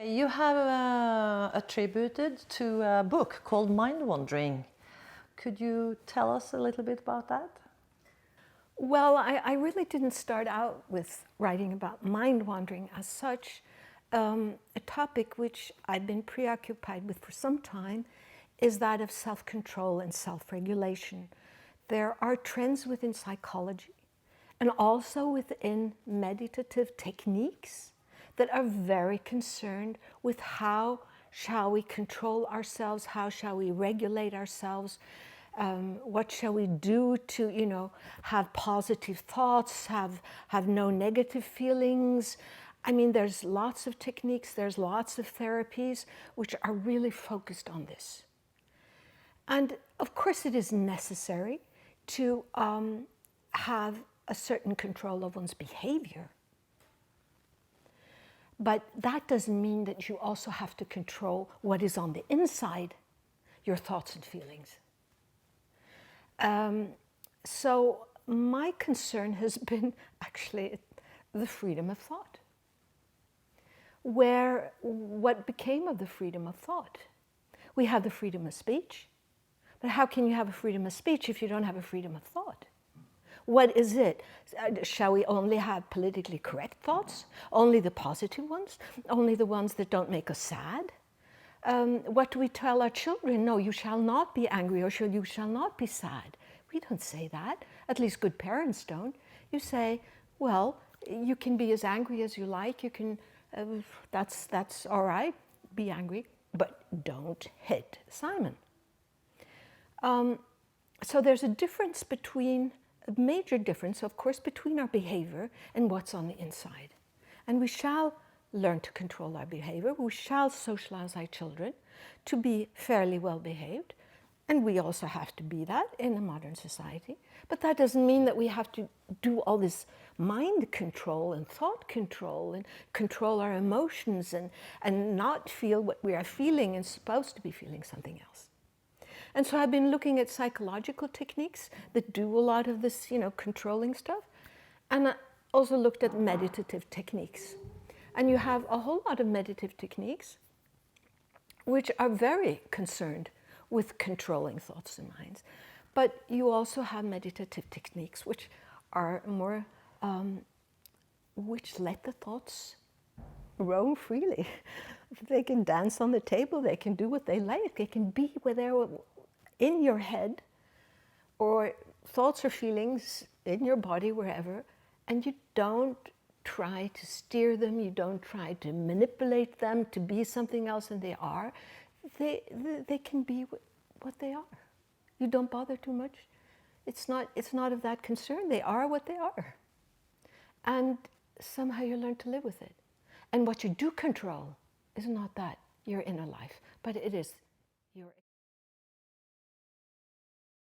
You have attributed to a book called Mind Wandering. Could you tell us a little bit about that? Well, I really didn't start out with writing about mind wandering as such. A topic which I've been preoccupied with for some time is that of self-control and self-regulation. There are trends within psychology and also within meditative techniques that are very concerned with how shall we control ourselves, how shall we regulate ourselves, what shall we do to, have positive thoughts, have no negative feelings. I mean, there's lots of techniques, there's lots of therapies which are really focused on this. And of course it is necessary to have a certain control of one's behavior. But that doesn't mean that you also have to control what is on the inside, your thoughts and feelings. So my concern has been actually the freedom of thought. What became of the freedom of thought? We have the freedom of speech, but how can you have a freedom of speech if you don't have a freedom of thought? What is it? Shall we only have politically correct thoughts? Only the positive ones? Only the ones that don't make us sad? What do we tell our children? No, you shall not be angry, or you shall not be sad. We don't say that. At least good parents don't. You say, well, you can be as angry as you like. You can, that's all right, be angry, but don't hit Simon. So there's a major difference, of course, between our behavior and what's on the inside. And we shall learn to control our behavior. We shall socialize our children to be fairly well behaved. And we also have to be that in a modern society. But that doesn't mean that we have to do all this mind control and thought control and control our emotions and not feel what we are feeling and supposed to be feeling something else. And so I've been looking at psychological techniques that do a lot of this, controlling stuff. And I also looked at meditative techniques. And you have a whole lot of meditative techniques which are very concerned with controlling thoughts and minds. But you also have meditative techniques which are more, which let the thoughts roam freely. They can dance on the table, they can do what they like, they can be where they're in your head, or thoughts or feelings in your body, wherever, and you don't try to steer them, you don't try to manipulate them to be something else than they are. They can be what they are. You don't bother too much. It's not of that concern. They are what they are. And somehow you learn to live with it. And what you do control is not that, your inner life, but it is your